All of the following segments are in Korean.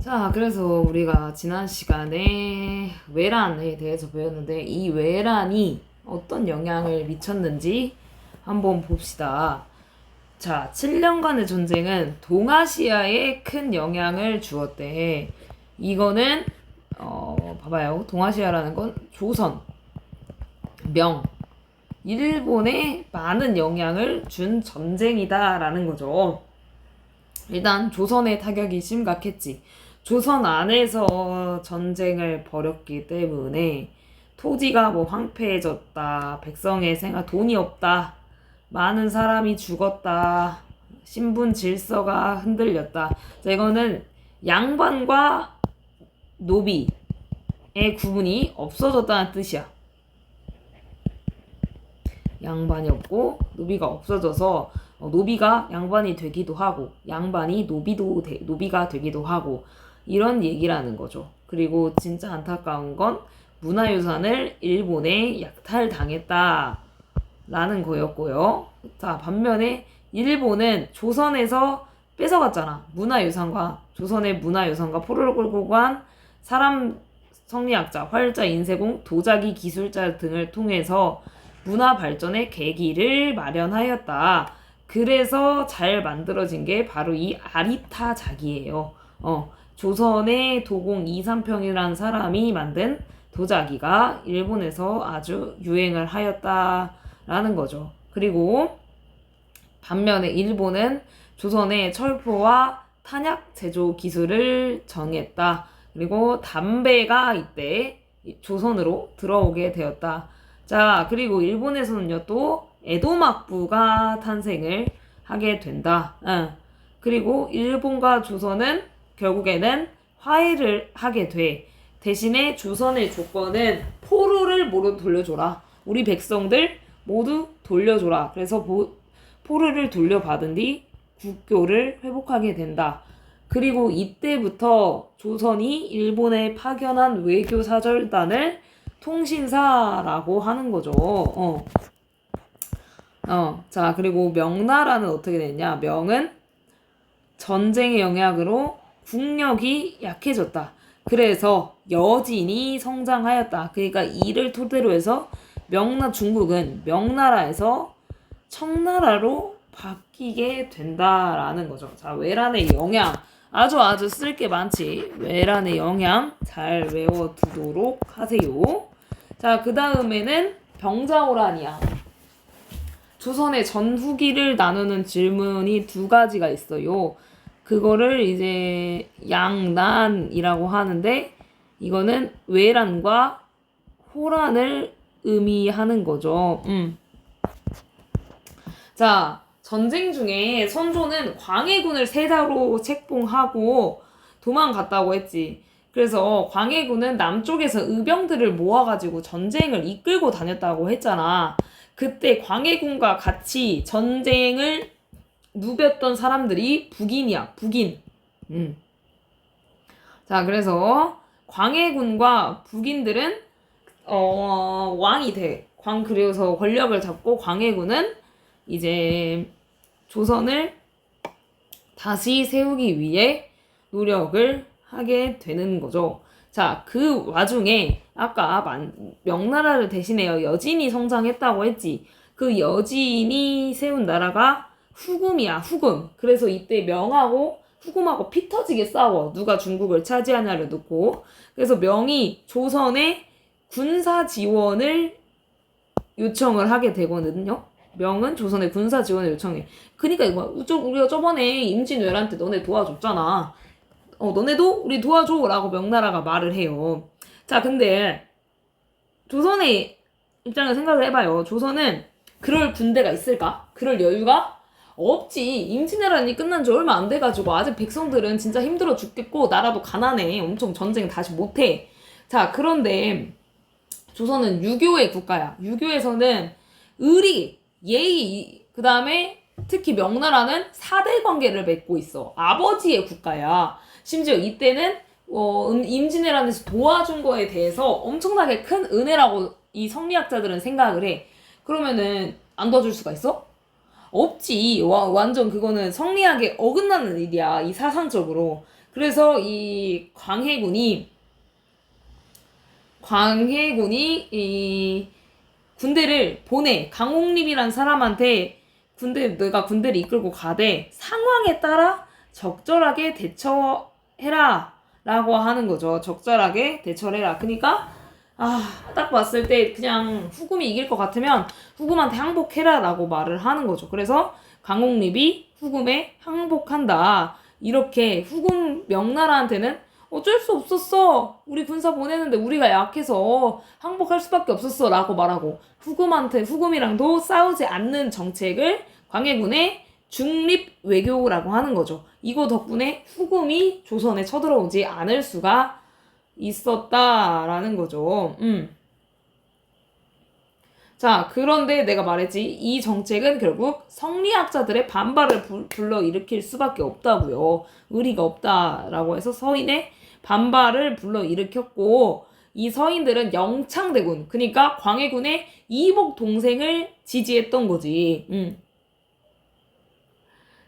자, 그래서 우리가 지난 시간에 외란에 대해서 배웠는데 이 외란이 어떤 영향을 미쳤는지 한번 봅시다. 자, 7년간의 전쟁은 동아시아에 큰 영향을 주었대. 이거는 봐봐요. 동아시아라는 건 조선, 명, 일본에 많은 영향을 준 전쟁이다라는 거죠. 일단 조선의 타격이 심각했지. 조선 안에서 전쟁을 벌였기 때문에 토지가 황폐해졌다. 백성의 생활 돈이 없다. 많은 사람이 죽었다. 신분 질서가 흔들렸다. 자, 이거는 양반과 노비의 구분이 없어졌다는 뜻이야. 양반이 없고 노비가 없어져서 노비가 양반이 되기도 하고 양반이 노비가 되기도 하고 이런 얘기라는 거죠. 그리고 진짜 안타까운 건 문화유산을 일본에 약탈당했다 라는 거였고요. 자, 반면에 일본은 조선에서 뺏어갔잖아. 문화유산과 조선의 문화유산과 포로를 끌고 간 사람 성리학자, 활자, 인쇄공, 도자기 기술자 등을 통해서 문화 발전의 계기를 마련하였다. 그래서 잘 만들어진 게 바로 이 아리타작이에요. 조선의 도공 이삼평이라는 사람이 만든 도자기가 일본에서 아주 유행을 하였다라는 거죠. 그리고 반면에 일본은 조선의 철포와 탄약 제조 기술을 정했다. 그리고 담배가 이때 조선으로 들어오게 되었다. 자, 그리고 일본에서는요, 또 에도막부가 탄생을 하게 된다. 그리고 일본과 조선은 결국에는 화해를 하게 돼. 대신에 조선의 조건은 포로를 모두 돌려줘라. 우리 백성들 모두 돌려줘라. 그래서 포로를 돌려받은 뒤 국교를 회복하게 된다. 그리고 이때부터 조선이 일본에 파견한 외교사절단을 통신사라고 하는 거죠. 자, 그리고 명나라는 어떻게 됐냐? 명은 전쟁의 영향으로 국력이 약해졌다. 그래서 여진이 성장하였다. 그러니까 이를 토대로 해서 중국은 명나라에서 청나라로 바뀌게 된다라는 거죠. 자, 외란의 영향. 아주 쓸 게 많지. 외란의 영향 잘 외워두도록 하세요. 자, 그 다음에는 병자호란이야. 조선의 전후기를 나누는 질문이 두 가지가 있어요. 그거를 이제 양난이라고 하는데 이거는 외란과 호란을 의미하는 거죠. 자, 전쟁 중에 선조는 광해군을 세자로 책봉하고 도망갔다고 했지. 그래서 광해군은 남쪽에서 의병들을 모아가지고 전쟁을 이끌고 다녔다고 했잖아. 그때 광해군과 같이 전쟁을 누볐던 사람들이 북인이야. 북인. 자, 그래서 광해군과 북인들은 왕이 돼. 그래서 권력을 잡고 광해군은 이제 조선을 다시 세우기 위해 노력을 하게 되는 거죠. 자, 그 와중에 아까 명나라를 대신해요. 여진이 성장했다고 했지. 그 여진이 세운 나라가 후금이야. 후금. 그래서 이때 명하고 후금하고 피 터지게 싸워. 누가 중국을 차지하냐를 놓고. 그래서 명이 조선에 군사 지원을 요청을 하게 되거든요. 명은 조선의 군사 지원을 요청해. 그니까 이거 우리가 저번에 임진왜란 때 너네 도와줬잖아. 너네도 우리 도와줘 라고 명나라가 말을 해요. 자, 근데 조선의 입장을 생각을 해봐요. 조선은 그럴 군대가 있을까? 그럴 여유가 없지. 임진왜란이 끝난 지 얼마 안 돼가지고 아직 백성들은 진짜 힘들어 죽겠고 나라도 가난해. 엄청 전쟁 다시 못해. 자, 그런데 조선은 유교의 국가야. 유교에서는 의리, 예의, 그 다음에 특히 명나라는 사대 관계를 맺고 있어. 아버지의 국가야. 심지어 이때는 임진왜란에서 도와준 거에 대해서 엄청나게 큰 은혜라고 이 성리학자들은 생각을 해. 그러면은 안 도와줄 수가 있어? 없지. 완전 그거는 성리학에 어긋나는 일이야. 이 사상적으로. 그래서 이 광해군이 이 군대를 보내. 강홍립이란 사람한테 내가 군대를 이끌고 가되 상황에 따라 적절하게 대처해라 라고 하는 거죠. 적절하게 대처를 해라. 그러니까 딱 봤을 때 그냥 후금이 이길 것 같으면 후금한테 항복해라 라고 말을 하는 거죠. 그래서 강홍립이 후금에 항복한다. 이렇게 후금 명나라한테는 어쩔 수 없었어. 우리 군사 보내는데 우리가 약해서 항복할 수밖에 없었어 라고 말하고, 후금이랑도 싸우지 않는 정책을 광해군의 중립 외교라고 하는 거죠. 이거 덕분에 후금이 조선에 쳐들어오지 않을 수가 있었다라는 거죠. 자, 그런데 내가 말했지. 이 정책은 결국 성리학자들의 반발을 불러일으킬 수밖에 없다고요. 의리가 없다라고 해서 서인의 반발을 불러일으켰고, 이 서인들은 영창대군, 그러니까 광해군의 이복 동생을 지지했던 거지.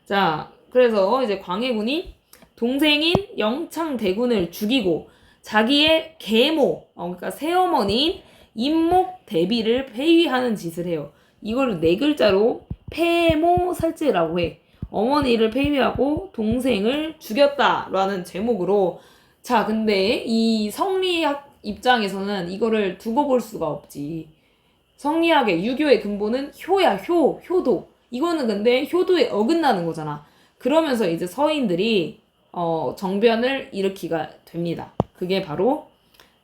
자, 그래서 이제 광해군이 동생인 영창대군을 죽이고 자기의 계모, 그러니까 새어머니인 임목대비를 폐위하는 짓을 해요. 이걸 4글자로 폐모살제라고 해. 어머니를 폐위하고 동생을 죽였다라는 제목으로. 자, 근데 이 성리학 입장에서는 이거를 두고 볼 수가 없지. 성리학의 유교의 근본은 효야, 효도. 이거는 근데 효도에 어긋나는 거잖아. 그러면서 이제 서인들이 정변을 일으키게 됩니다. 그게 바로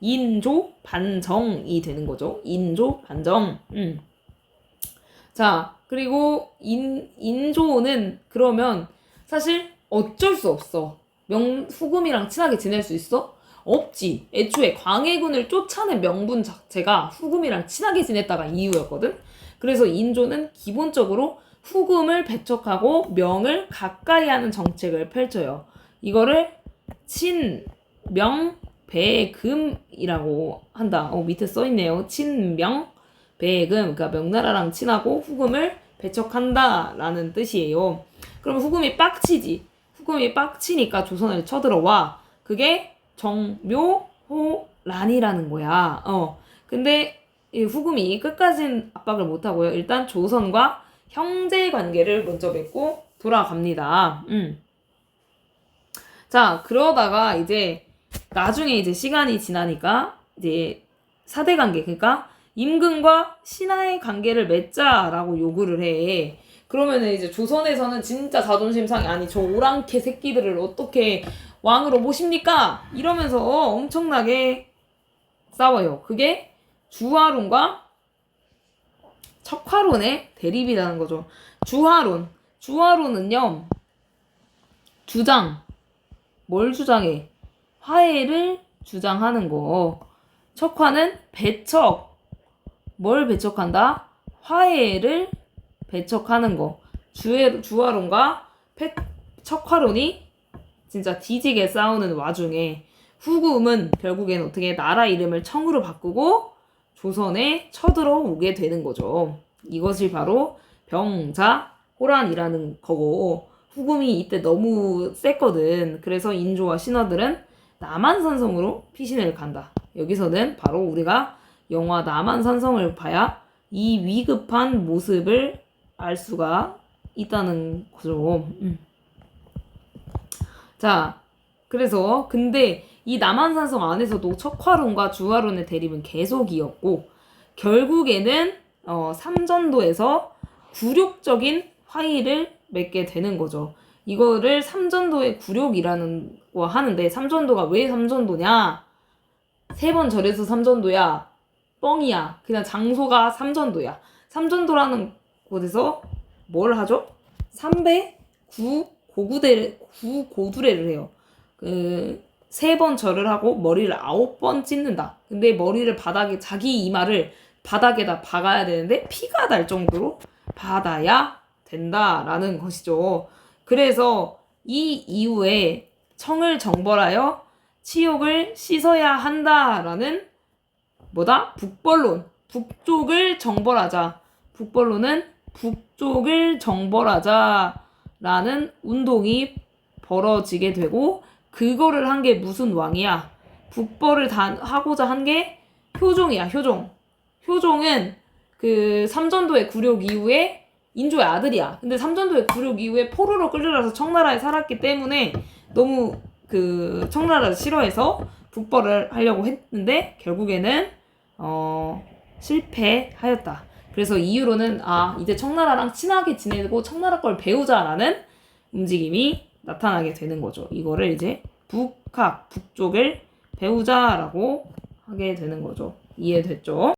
인조 반정이 되는 거죠. 인조 반정. 자, 그리고 인조는 그러면 사실 어쩔 수 없어. 후금이랑 친하게 지낼 수 있어? 없지. 애초에 광해군을 쫓아낸 명분 자체가 후금이랑 친하게 지냈다가 이유였거든. 그래서 인조는 기본적으로 후금을 배척하고 명을 가까이 하는 정책을 펼쳐요. 이거를 친명배금이라고 한다. 밑에 써있네요. 친명배금. 그러니까 명나라랑 친하고 후금을 배척한다라는 뜻이에요. 그럼 후금이 빡치지. 후금이 빡치니까 조선을 쳐들어와. 그게 정묘호란이라는 거야. 근데 이 후금이 끝까지는 압박을 못하고요. 일단 조선과 형제 관계를 먼저 맺고 돌아갑니다. 자, 그러다가 이제 나중에 이제 시간이 지나니까 이제 사대 관계, 그러니까 임금과 신하의 관계를 맺자라고 요구를 해. 그러면은 이제 조선에서는 진짜 자존심 상해. 아니, 저 오랑캐 새끼들을 어떻게 왕으로 모십니까? 이러면서 엄청나게 싸워요. 그게 주화론과 척화론의 대립이라는 거죠. 주화론은요, 뭘 주장해? 화해를 주장하는 거. 척화는 뭘 배척한다? 화해를 배척하는 거. 주화론과 척화론이 진짜 뒤지게 싸우는 와중에 후금은 결국엔 어떻게 나라 이름을 청으로 바꾸고 조선에 쳐들어오게 되는 거죠. 이것이 바로 병자호란이라는 거고, 후금이 이때 너무 셌거든. 그래서 인조와 신하들은 남한산성으로 피신을 간다. 여기서는 바로 우리가 영화 남한산성을 봐야 이 위급한 모습을 알 수가 있다는 거죠. 자, 그래서 근데 이 남한산성 안에서도 척화론과 주화론의 대립은 계속이었고, 결국에는 삼전도에서 굴욕적인 화의를 맺게 되는 거죠. 이거를 삼전도의 굴욕이라는 거 하는데, 삼전도가 왜 삼전도냐? 3번 절에서 삼전도야. 뻥이야. 그냥 장소가 삼전도야. 삼전도라는 곳에서 뭘 하죠? 3배 9고두례를 해요. 3번 절을 하고 머리를 9번 찢는다. 근데 머리를 자기 이마를 바닥에다 박아야 되는데 피가 날 정도로 받아야 된다라는 것이죠. 그래서 이 이후에 청을 정벌하여 치욕을 씻어야 한다라는 북벌론. 북쪽을 정벌하자. 북벌론은 북쪽을 정벌하자라는 운동이 벌어지게 되고, 그거를 한 게 무슨 왕이야? 북벌을 하고자 한 게 효종이야, 효종. 효종은 그 삼전도의 굴욕 이후에 인조의 아들이야. 근데 삼전도의 굴욕 이후에 포로로 끌려가서 청나라에 살았기 때문에 너무 그 청나라를 싫어해서 북벌을 하려고 했는데 결국에는 실패하였다. 그래서 이후로는 이제 청나라랑 친하게 지내고 청나라 걸 배우자라는 움직임이 나타나게 되는 거죠. 이거를 이제 북쪽을 배우자라고 하게 되는 거죠. 이해됐죠?